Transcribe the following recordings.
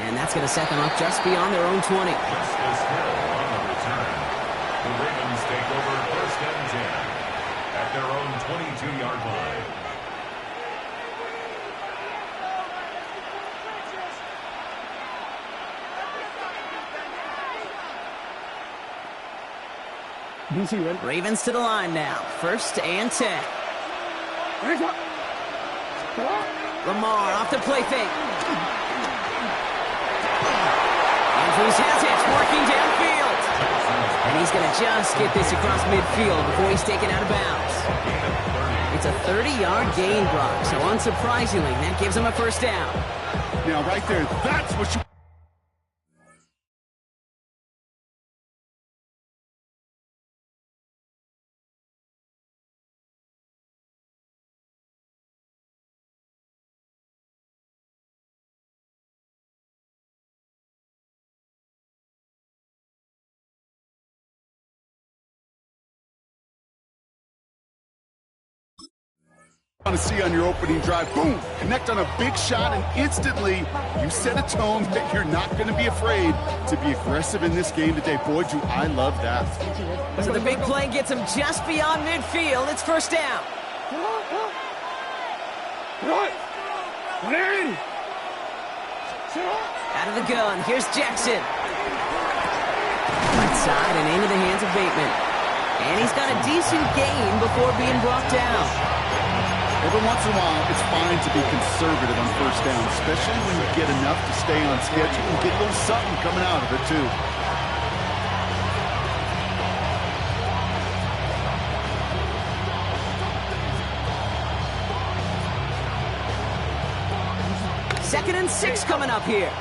And that's going to set them up just beyond their own 20. Just as Hill on the return. The Ravens take over 1st and 10 at their own 22-yard line. Ravens to the line now. 1st and 10. Lamar off the play fake. Andrews has it, working downfield. And he's going to just get this across midfield before he's taken out of bounds. It's a 30-yard gain, Brock, so unsurprisingly, that gives him a 1st down. Now, right there, that's what you... to see on your opening drive. Boom! Connect on a big shot, and instantly you set a tone that you're not going to be afraid to be aggressive in this game today. Boy, do I love that. So the big play gets him just beyond midfield. It's 1st down. Out of the gun, here's Jackson. Right side and into the hands of Bateman. And he's got a decent gain before being brought down. Every once in a while, it's fine to be conservative on 1st down, especially when you get enough to stay on schedule and get a little something coming out of it, too. Second and 6 coming up here.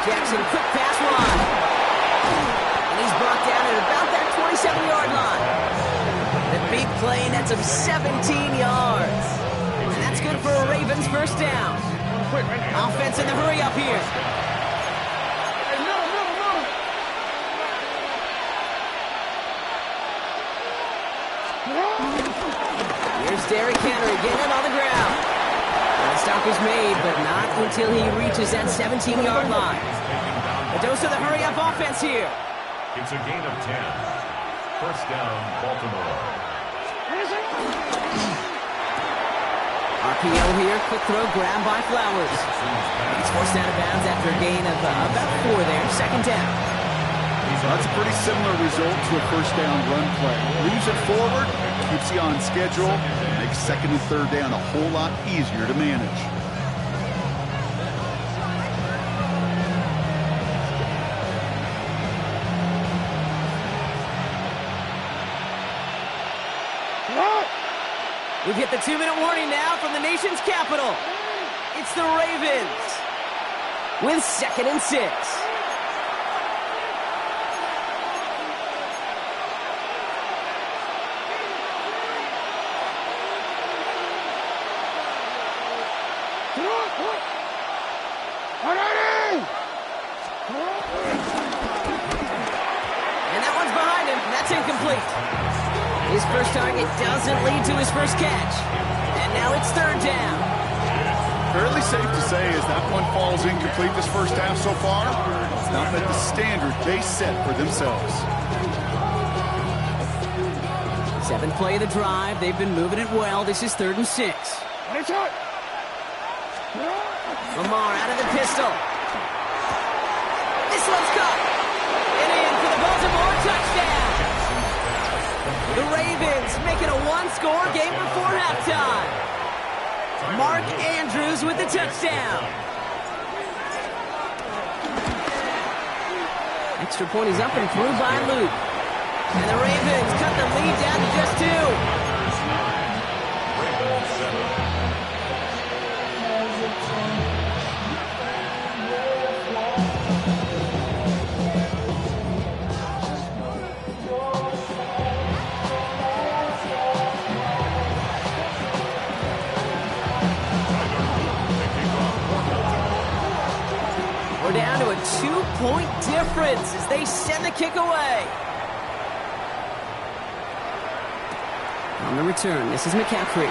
Jackson, quick pass run. And he's brought down at about that 27-yard line. The big play nets him 17 yards. And that's good for a Ravens 1st down. Offense in the hurry up here. Here's Derrick Henry getting it on the ground. And the stop is made, but not until he reaches that 17-yard line. A dose of the hurry-up offense here. It's a gain of 10. 1st down, Baltimore. RPO here, quick throw, grab by Flowers. He's forced out of bounds after a gain of about 4 there. 2nd down. That's a pretty similar result to a 1st down run play. Moves it forward, keeps you on schedule, and makes 2nd and 3rd down a whole lot easier to manage. We've hit the 2-minute warning now from the nation's capital. It's the Ravens with 2nd and 6. And that one's behind him. That's incomplete. His first target doesn't lead to his first catch. And now it's 3rd down. Fairly safe to say as that one falls incomplete this 1st half so far, it's not met the standard they set for themselves. 7th play of the drive. They've been moving it well. This is 3rd and 6. Lamar out of the pistol. This one's caught. And in for the Baltimore touchdown. The Ravens making a 1-score game before halftime. Mark Andrews with the touchdown. Extra point is up and through by Luke. And the Ravens cut the lead down to just 2. We're down to a 2-point difference as they send the kick away. On On the return, this is McCaffrey.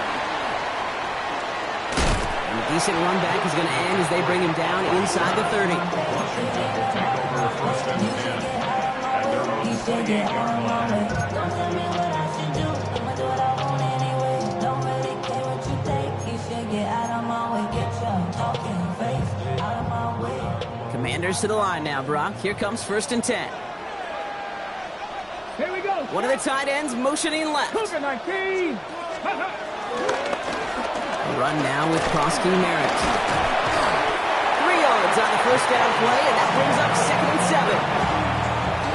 And a decent run back is going to end as they bring him down inside the 30. Washington will take over first and 10 at their own 28-yard line. Commanders to the line now, Brock. Here comes first and 10. Here we go. One of the tight ends motioning left. Cougar 19. Run now with Prosky Merritt. 3 yards on the first down play, and that brings up second and 7.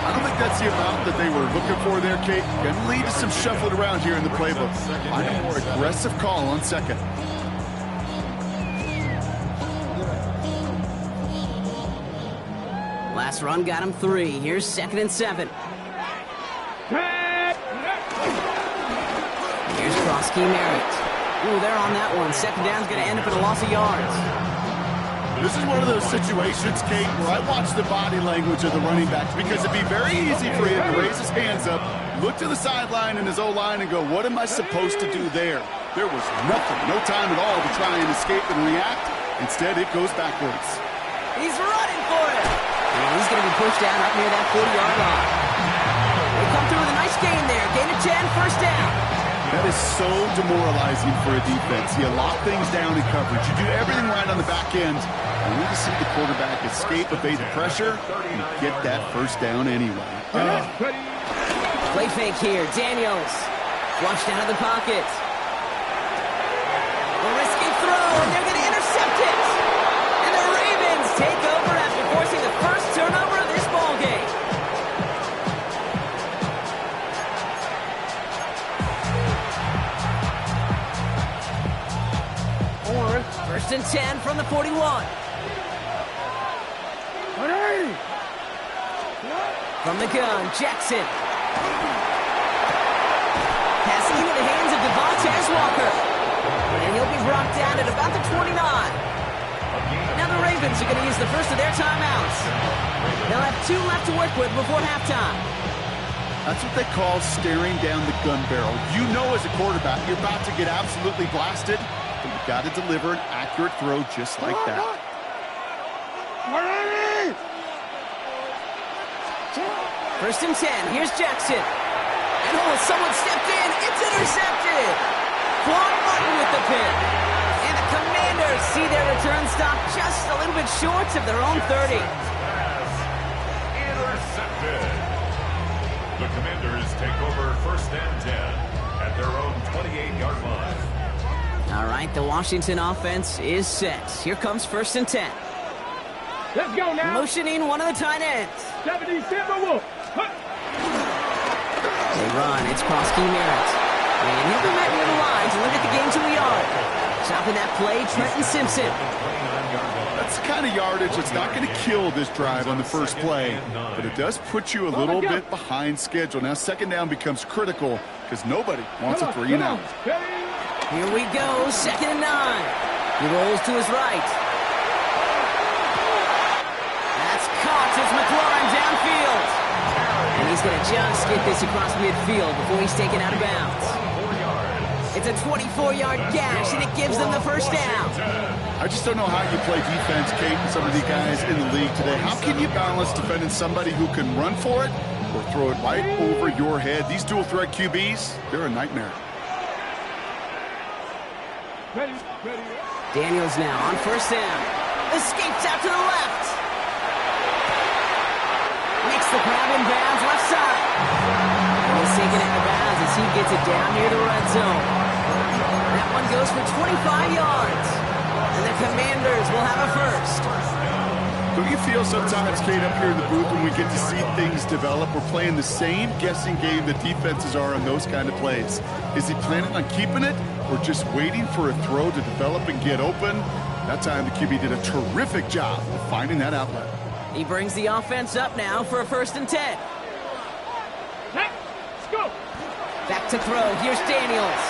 I don't think that's the amount that they were looking for there, Kate. Going to lead to some shuffling around here in the playbook. Find a more aggressive call on second. Last run got him 3. Here's second and 7. Here's Prosky Merritt. Ooh, they're on that one. Second down's going to end up in a loss of yards. This is one of those situations, Kate, where I watch the body language of the running backs because it'd be very easy for him to raise his hands up, look to the sideline and his O-line and go, what am I supposed to do there? There was nothing, no time at all to try and escape and react. Instead, it goes backwards. He's running for it. And he's going to be pushed down up near that 40-yard line. They come through with a nice gain there. Gain of 10, first down. That is so demoralizing for a defense. You lock things down in coverage. You do everything right on the back end. You need to see the quarterback escape, evade the pressure, and get that first down anyway. Play fake here. Daniels. Flushed out of the pocket. A risky throw, and they're going to intercept it. And the Ravens take over after forcing the first turnover of this ballgame. First and 10 from the 41. From the gun, Jackson. Passing into the hands of Devontae Walker. And he'll be brought down at about the 29. Now the Ravens are going to use the first of their timeouts. They'll have 2 left to work with before halftime. That's what they call staring down the gun barrel. You know as a quarterback, you're about to get absolutely blasted, but you've got to deliver an accurate throw just like that. First and 10, here's Jackson. And someone stepped in, it's intercepted. Quan Martin with the pick. And the Commanders see their return stop just a little bit short of their own 30. Intercepted. The Commanders take over first and 10 at their own 28-yard line. All right, the Washington offense is set. Here comes first and 10. Let's go now. Motioning one of the tight ends. 70 Timberwolves. They run, it's Prosky Merritt. And he'll be met near the line to limit the game to a yard. Stopping that play, Trenton Simpson. That's the kind of yardage that's not going to kill this drive on the first play, but it does put you a little bit behind schedule. Now second down becomes critical because nobody wants a 3 and out. Here we go, second and 9. He rolls to his right. That's caught as McLaurin downfield. And he's going to just get this across midfield before he's taken out of bounds. It's a 24-yard gash, and it gives them the first down. I just don't know how you play defense, Kate, and some of the guys in the league today. How can you balance defending somebody who can run for it or throw it right over your head? These dual-threat QBs, they're a nightmare. Daniels now on first down. Escapes out to the left. Makes the grab in bounds, left side. And he's taken out of bounds as he gets it down near the red zone. That one goes for 25 yards. And the Commanders will have a first. Don't you feel sometimes, Kate, up here in the booth when we get to see things develop, we're playing the same guessing game that defenses are on those kind of plays? Is he planning on keeping it or just waiting for a throw to develop and get open? That time the QB did a terrific job of finding that outlet. He brings the offense up now for a first and 10. Let's go. Back to throw. Here's Daniels.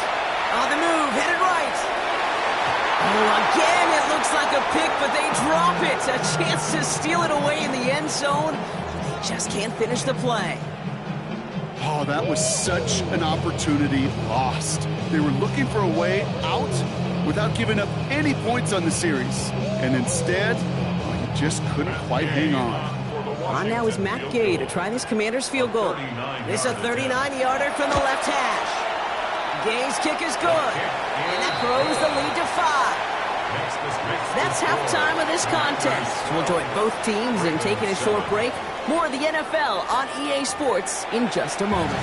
On the move, headed right. Oh, again, it looks like a pick, but they drop it. A chance to steal it away in the end zone. They just can't finish the play. Oh, that was such an opportunity lost. They were looking for a way out without giving up any points on the series. And instead, he just couldn't quite hang on. On now is Matt Gay to try this Commander's field goal. This is a 39-yarder from the left hash. Gay's kick is good, and that throws the lead to 5. That's halftime of this contest. We'll join both teams in taking a short break. More of the NFL on EA Sports in just a moment.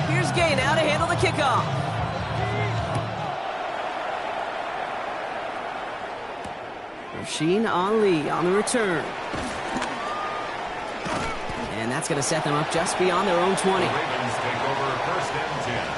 Here's Gay now to handle the kickoff. Rasheen Ali on the return. And that's going to set them up just beyond their own 20. The Ravens take over first and 10.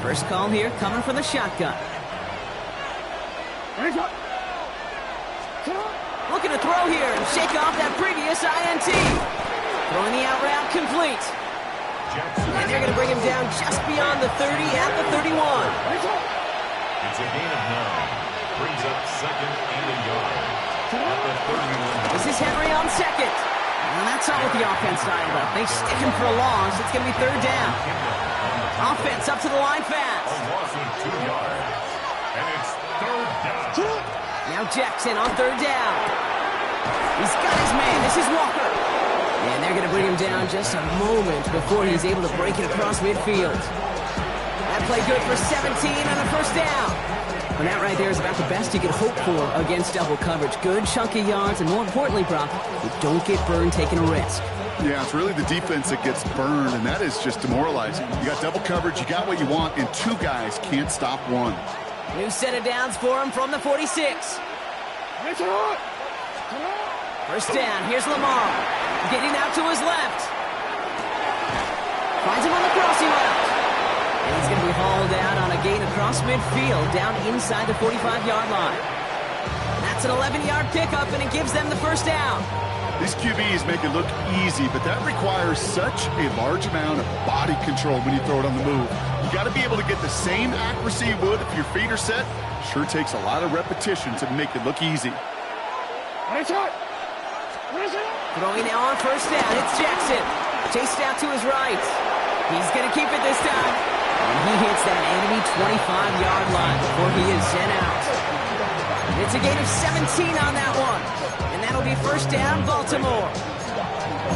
First call here coming from the shotgun. Looking to throw here and shake off that previous INT. Throwing the out route complete. And they're going to bring him down just beyond the 30 at the 31. It's a gain of 9. Brings up second and a yard. At the 31. This is Henry on second. And that's not what the offense dialed up. They stick him for a loss. It's going to be third down. Offense up to the line fast. A loss of 2 yards. And it's third down. Now Jackson on third down. He's got his man. This is Walker. And they're going to bring him down just a moment before he's able to break it across midfield. That play good for 17 on a first down. And that right there is about the best you can hope for against double coverage. Good chunky yards, and more importantly, Brock, you don't get burned taking a risk. Yeah, it's really the defense that gets burned, and that is just demoralizing. You got double coverage, you got what you want, and 2 guys can't stop one. New set of downs for him from the 46. First down, here's Lamar. Getting out to his left. Finds him on the crossing route. And he's going to be hauled out on a gain across midfield, down inside the 45-yard line. That's an 11-yard pickup, and it gives them the first down. These QBs make it look easy, but that requires such a large amount of body control when you throw it on the move. You got to be able to get the same accuracy you would if your feet are set. Sure takes a lot of repetition to make it look easy. Throwing now on first down, it's Jackson. Chased out to his right. He's going to keep it this time. And he hits that enemy 25-yard line before he is sent out. It's a gain of 17 on that one. And that'll be first down, Baltimore.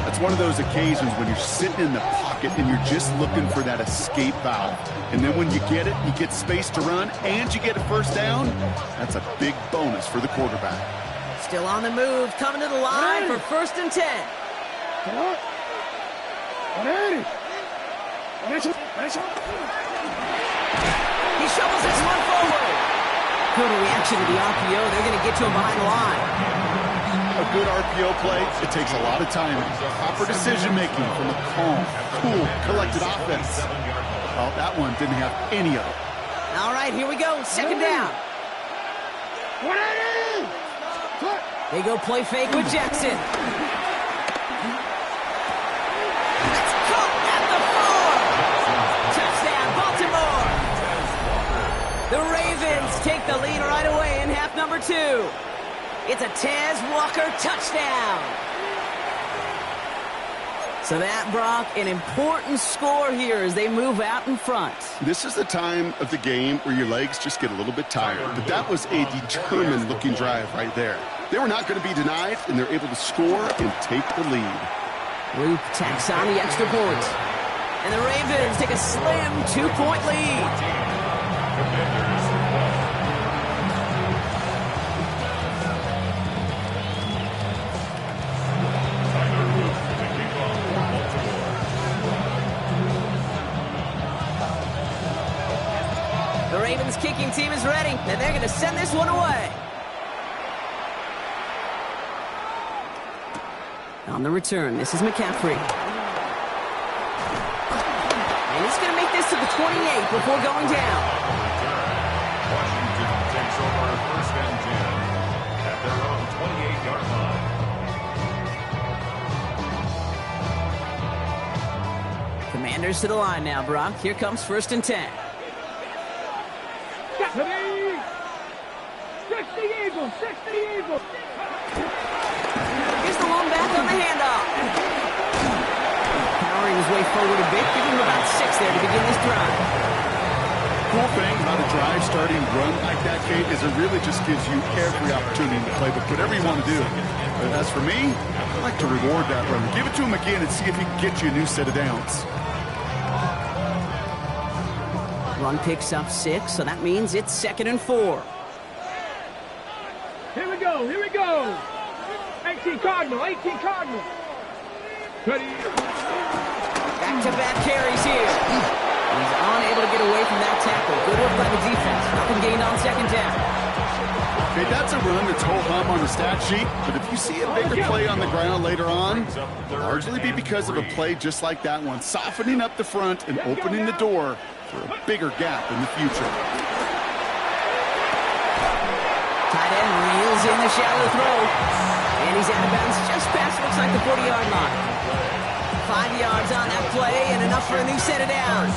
That's one of those occasions when you're sitting in the pocket and you're just looking for that escape valve. And then when you get it, you get space to run, and you get a first down, that's a big bonus for the quarterback. Still on the move, coming to the line for first and 10. He shovels this one forward. Good reaction to the RPO. They're going to get to him behind the line. A good RPO play, it takes a lot of timing. Proper decision-making from a calm, cool, collected offense. Well, that one didn't have any of it. All right, here we go. Second down. They go play fake with Jackson. It's caught at the 4. Touchdown, Baltimore. The Ravens take the lead right away in half number 2. It's a Tez Walker touchdown. So that, Brock, an important score here as they move out in front. This is the time of the game where your legs just get a little bit tired. But that was a determined-looking drive right there. They were not going to be denied, and they're able to score and take the lead. Luke tacks on the extra point. And the Ravens take a slim 2-point lead. Ravens kicking team is ready, and they're going to send this one away. On the return, this is McCaffrey. And he's going to make this to the 28 before going down. Washington takes over first and 10 at their own 28-yard line. Commanders to the line now, Brock. Here comes first and 10. 60 Eagles, 60 Eagles. Here's the lone back on the handoff. Powering his way forward a bit, giving him about 6 there to begin this drive. Cool thing about a drive starting run like that, Kate, is it really just gives you every opportunity to play with whatever you want to do. But as for me, I like to reward that runner. Give it to him again and see if he can get you a new set of downs. Run picks up 6, so that means it's 2nd and 4. Here we go, here we go. 18 Cardinal, 18 Cardinal. Ready. Back-to-back carries here. He's unable to get away from that tackle. Good work by the defense. Nothing gained on 2nd down. Okay, that's a run that's ho-hum on the stat sheet, but if you see a bigger play on the ground later on, it'll largely be because of a play just like that one, softening up the front and opening the door for a bigger gap in the future. Tight end reels in the shallow throw. And he's out of bounds just past, looks like the 40-yard line. 5 yards on that play and enough for a new set of downs.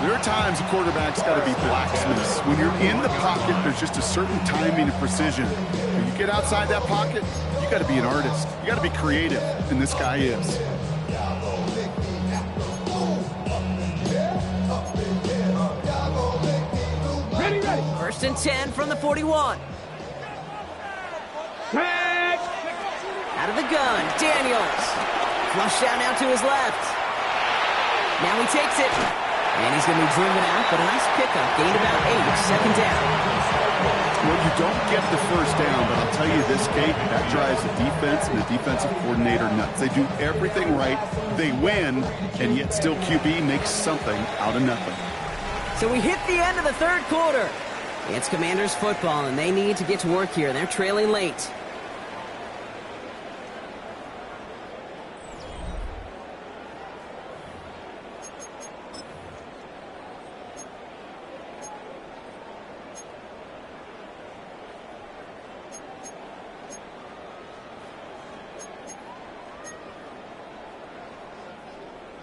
There are times a quarterback's got to be blacksmiths. When you're in the pocket, there's just a certain timing and precision. When you get outside that pocket, you got to be an artist. You got to be creative, and this guy is. Ready, ready. First and 10 from the 41. Tag. Out of the gun, Daniels. Flush down now to his left. Now he takes it. And he's going to be driven out, but a nice pickup. Gained about 8, 2nd down. Well, you don't get the first down, but I'll tell you this, Kate, that drives the defense and the defensive coordinator nuts. They do everything right. They win, and yet still QB makes something out of nothing. So we hit the end of the 3rd quarter. It's Commanders football, and they need to get to work here. They're trailing late.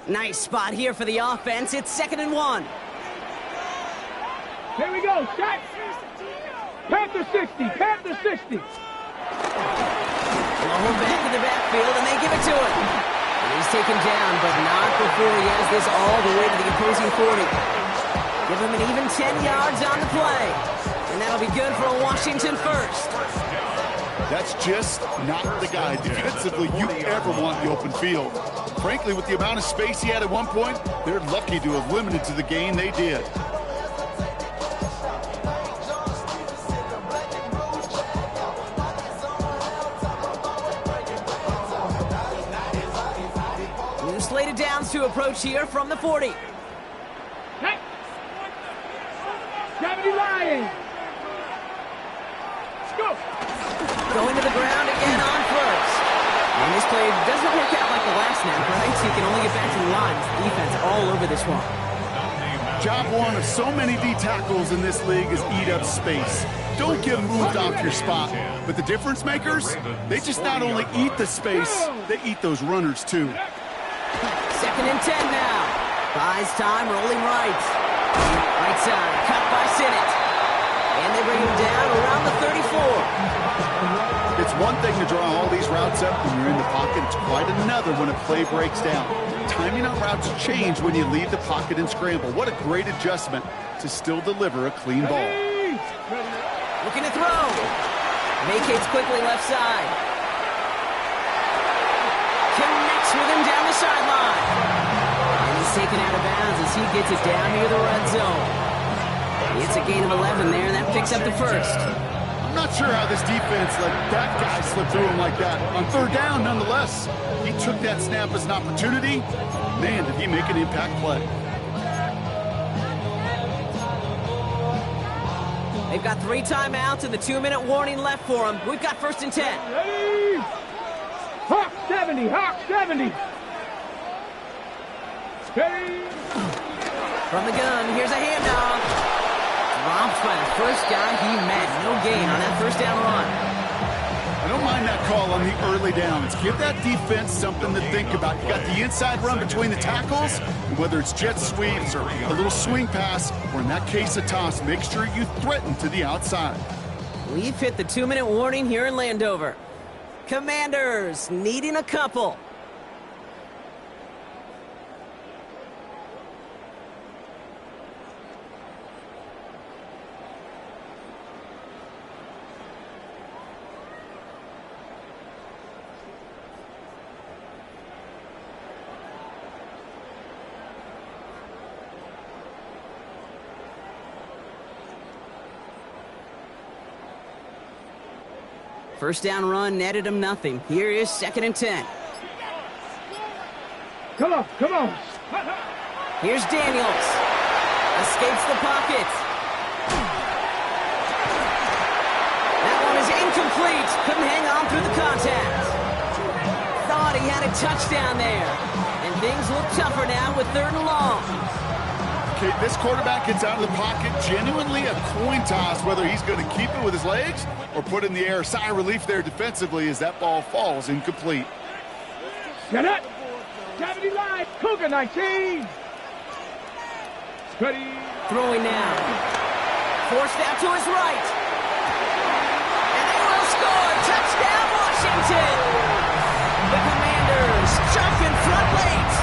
Nice spot here for the offense. It's 2nd and 1. Here we go, shot. Panther 60, Panther 60. Long back in the backfield, and they give it to him. And he's taken down, but not before he has this all the way to the opposing 40. Give him an even 10 yards on the play. And that'll be good for a Washington first. That's just not the guy defensively you ever want in the open field. Frankly, with the amount of space he had at one point, they're lucky to have limited to the gain they did. New slated downs to approach here from the 40. Hey. 70 Lions. Let's go. Going to the ground again on first. And this play doesn't work out like the last snap, right? So you can only get back to the line. Defense all over this one. Job one of so many D tackles in this league is eat up space. Don't get moved off your spot. But the difference makers, they just not only eat the space, they eat those runners too. 2nd and 10 now. Buys time, rolling right. Right side, cut by Sinnott. And they bring him down around the 34. It's one thing to draw all these routes up when you're in the pocket. It's quite another when a play breaks down. Timing on routes change when you leave the pocket and scramble. What a great adjustment to still deliver a clean ball. Looking to throw. Vacates quickly left side. Connects with him down the sideline. And he's taken out of bounds as he gets it down near the red zone. It's a gain of 11 there, and that picks up the first. I'm not sure how this defense let that guy slip through him like that. On 3rd down, nonetheless, he took that snap as an opportunity. Man, did he make an impact play. They've got 3 timeouts and the 2-minute warning left for them. We've got 1st and 10. Ready? Hawk 70, Hawk 70. Steady. From the gun, here's a handoff. Dropped by the first guy he met. No gain on that 1st down run. I don't mind that call on the early downs. Give that defense something to think about. You got the inside run between the tackles, and whether it's jet sweeps or a little swing pass, or in that case a toss, make sure you threaten to the outside. We've hit the 2-minute warning here in Landover. Commanders needing a couple. First down run netted him nothing. Here is 2nd and 10. Come on, come on. Here's Daniels. Escapes the pocket. That one is incomplete. Couldn't hang on through the contact. Thought he had a touchdown there. And things look tougher now with 3rd and long. Okay, this quarterback gets out of the pocket, genuinely a coin toss, whether he's going to keep it with his legs or put it in the air. Sigh of relief there defensively as that ball falls incomplete. Get it. 70 line. Cougar 19. Steady. Throwing now. Forced out to his right. And they will score. Touchdown, Washington. The Commanders jump in front late.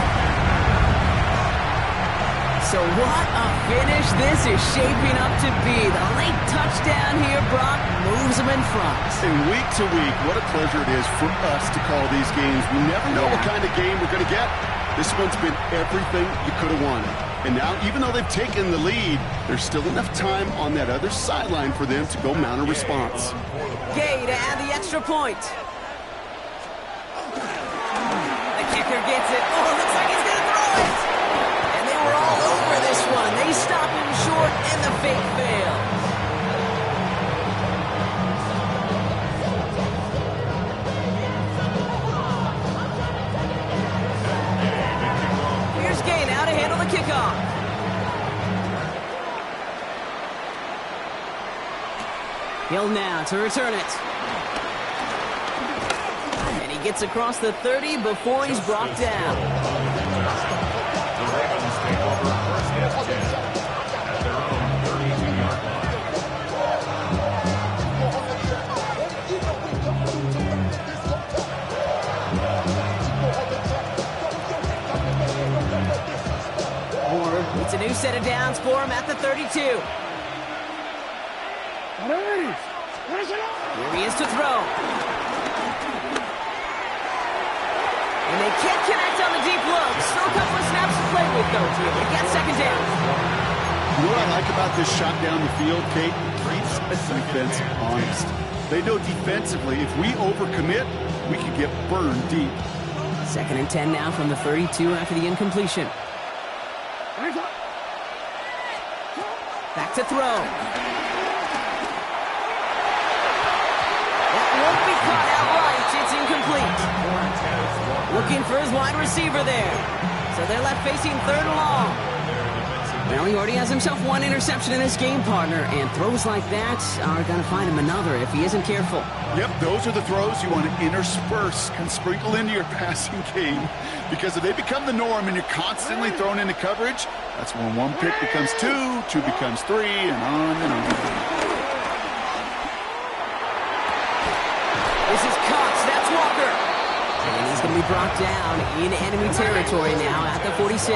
So what a finish this is shaping up to be. The late touchdown here, Brock, moves them in front. And week to week, what a pleasure it is for us to call these games. We never know what kind of game we're going to get. This one's been everything you could have wanted. And now, even though they've taken the lead, there's still enough time on that other sideline for them to go mount a response. Gay to add the extra point. The kicker gets it. Oh, looks like he's going to throw it. And they were all over this one. They stop him short, and the fake fails. Here's Gay now to handle the kickoff. Hill now to return it. And he gets across the 30 before he's brought down. The Ravens take over 1st and 10 at their own 32-yard line. It's a new set of downs for him at the 32. Here he is to throw. And they can't connect on the deep look. Still a couple of snaps to play with, though, to get 2nd down. You know what I like about this shot down the field, Kate? It keeps a defense honest. They know defensively, if we overcommit, we can get burned deep. 2nd and 10 now from the 32 after the incompletion. Back to throw. That won't be caught outright. It's incomplete. Looking for his wide receiver there. So they're left facing 3rd and long. Well, he already has himself one interception in his game, partner, and throws like that are going to find him another if he isn't careful. Yep, those are the throws you want to intersperse and sprinkle into your passing game, because if they become the norm and you're constantly thrown into coverage, that's when 1 pick becomes 2, 2 becomes 3, and on and on. This is Cox. That's Walker. And he's going to be brought down in enemy territory now at the 46.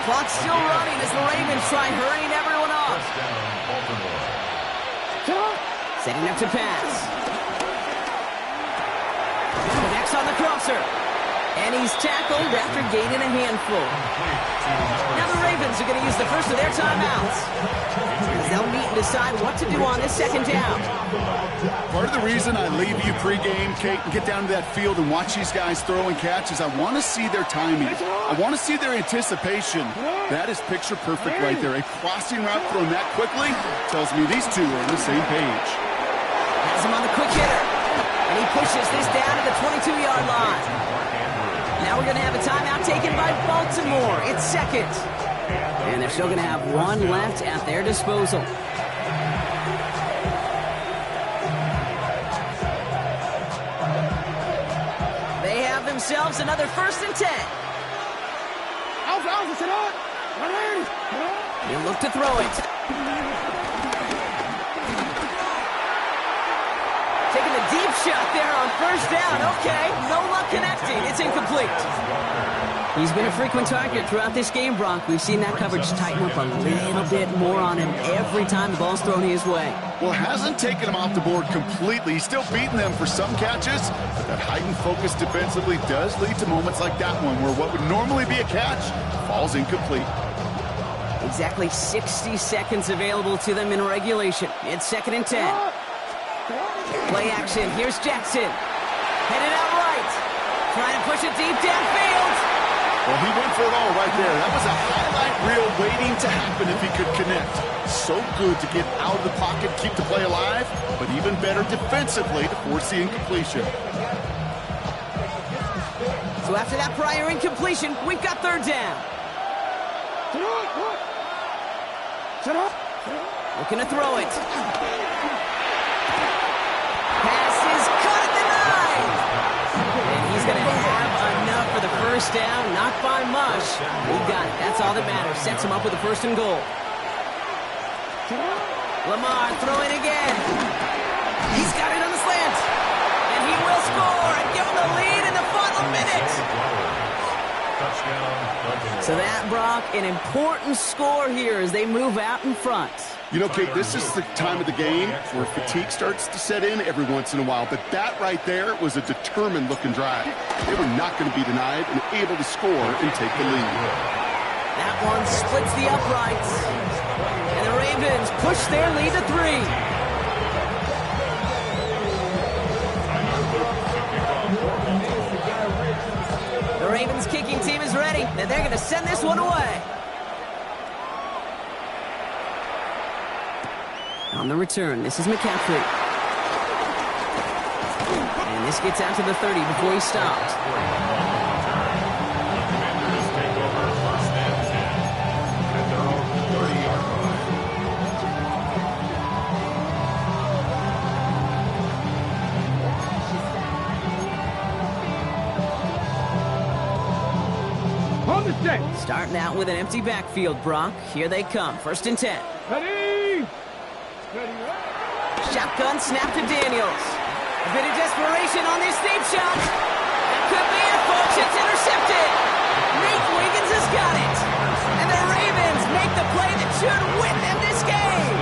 Clock's still running as the Ravens try hurrying everyone off. Setting up to pass. Connects on the crosser. And he's tackled after gaining a handful. Now the Ravens are going to use the first of their timeouts, as they'll meet and decide what to do on this second down. Part of the reason I leave you pregame, Kate, and get down to that field and watch these guys throw and catch is I want to see their timing. I want to see their anticipation. That is picture perfect right there. A crossing route thrown that quickly tells me these two are on the same page. Has him on the quick hitter. And he pushes this down to the 22-yard line. Now we're going to have a timeout taken by Baltimore. It's second. And they're still going to have one left at their disposal. They have themselves another 1st and 10. He'll look to throw it. Taking a deep shot there on 1st down. Okay, no luck connecting. It's incomplete. He's been a frequent target throughout this game, Brock. We've seen that coverage tighten up a little bit more on him every time the ball's thrown his way. Well, hasn't taken him off the board completely. He's still beating them for some catches, but that heightened focus defensively does lead to moments like that one where what would normally be a catch falls incomplete. Exactly 60 seconds available to them in regulation. It's 2nd and 10. Play action. Here's Jackson. Headed out right. Trying to push it deep downfield. Well, he went for it all right there. That was a highlight reel waiting to happen if he could connect. So good to get out of the pocket, keep the play alive, but even better defensively to force the incompletion. So after that prior incompletion, we've got 3rd down. Looking to throw it. Pass is caught at the 9. And he's going to have enough for the 1st down. Not by much. He got it. That's all that matters. Sets him up with a 1st and goal. Lamar throwing again. He's got it on the slant. And he will score and give him the lead in the final minute. So that, Brock, an important score here as they move out in front. You know, Kate, this is the time of the game where fatigue starts to set in every once in a while. But that right there was a determined-looking drive. They were not going to be denied and able to score and take the lead. That one splits the uprights. And the Ravens push their lead to 3. The Ravens kicking team is ready, and they're going to send this one away. On the return, this is McCaffrey. And this gets out to the 30 before he stopped. Starting out with an empty backfield, Brock. Here they come. 1st and 10. Ready? Shotgun snap to Daniels. A bit of desperation on this deep shot. That could be it, folks. It's intercepted. Nate Wiggins has got it. And the Ravens make the play that should win them this game.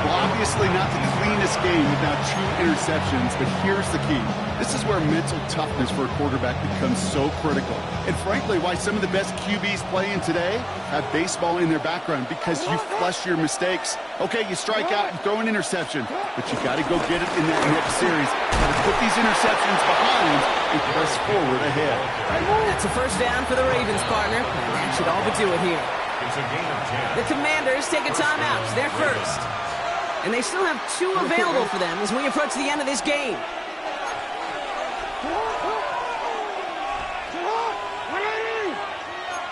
Well, obviously not the cleanest game without 2 interceptions, but here's the key. This is where mental toughness for a quarterback becomes so critical. And frankly, why some of the best QBs playing today have baseball in their background, because you flush your mistakes. Okay, you strike out, you throw an interception, but you got to go get it in that next series. Got to put these interceptions behind and press forward ahead. That's a 1st down for the Ravens, partner. And that should all but do it here. It's a gain of 10. The Commanders take a timeout. They're first. And they still have 2 available for them as we approach the end of this game.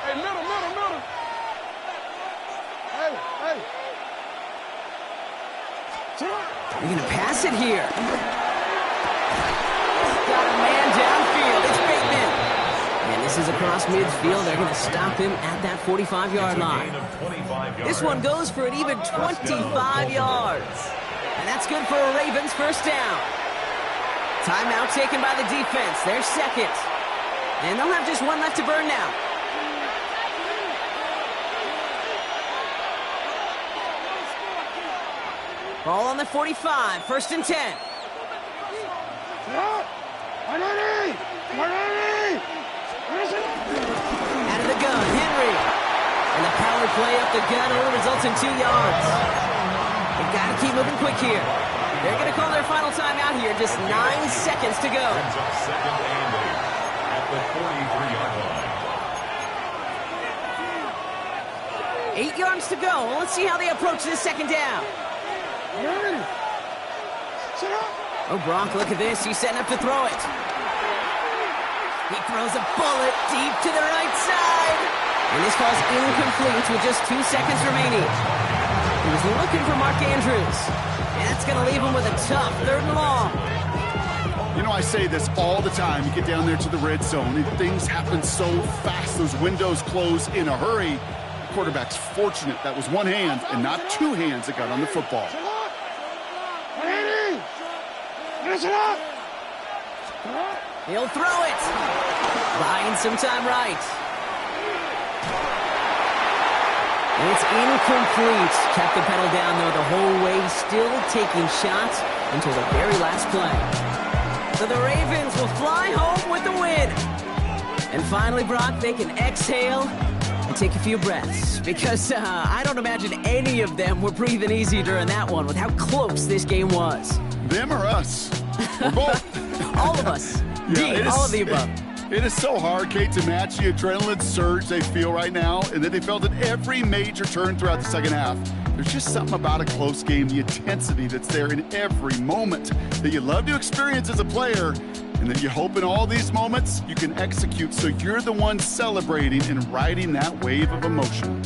Hey, middle. Hey. They're going to pass it here. Got a man downfield. It's Bateman. And this is across midfield. They're going to stop him at that 45-yard line. This one goes for an even 25 yards. And that's good for a Ravens 1st down. Timeout taken by the defense. They're second. And they'll have just one left to burn now. Ball on the 45. 1st and 10. Ready? the gun only results in 2 yards. They've got to keep moving quick here. They're going to call their final timeout here. Just 9 seconds to go. Ends up 2nd and 8 at the 43-yard line. 8 yards to go. Well, let's see how they approach this 2nd down. Oh, Gronk, look at this. He's setting up to throw it. He throws a bullet deep to the right side. And this falls incomplete with just 2 seconds remaining. He was looking for Mark Andrews. And that's going to leave him with a tough 3rd and long. You know, I say this all the time. You get down there to the red zone, and things happen so fast. Those windows close in a hurry. The quarterback's fortunate that was one hand and not 2 hands that got on the football. He'll throw it. Buying some time right. It's incomplete. Kept the pedal down, though, the whole way, still taking shots until the very last play. So the Ravens will fly home with the win. And finally, Brock, they can exhale and take a few breaths. Because I don't imagine any of them were breathing easy during that one with how close this game was. Them or us? We're both. All of us. Yeah, all of the above. It is so hard, Kate, to match the adrenaline surge they feel right now, and that they felt at every major turn throughout the second half. There's just something about a close game, the intensity that's there in every moment that you love to experience as a player, and that you hope in all these moments you can execute so you're the one celebrating and riding that wave of emotion.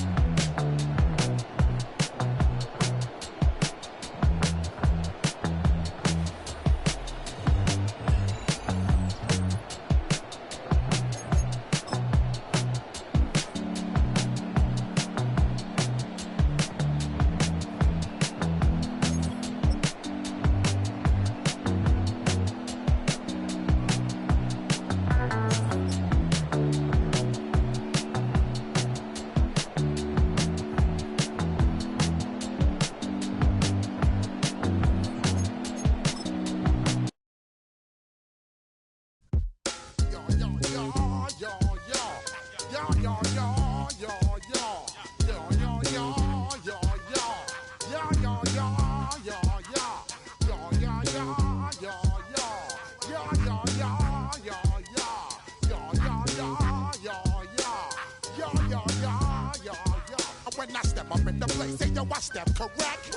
When I step up in the place, say yo, I step correct.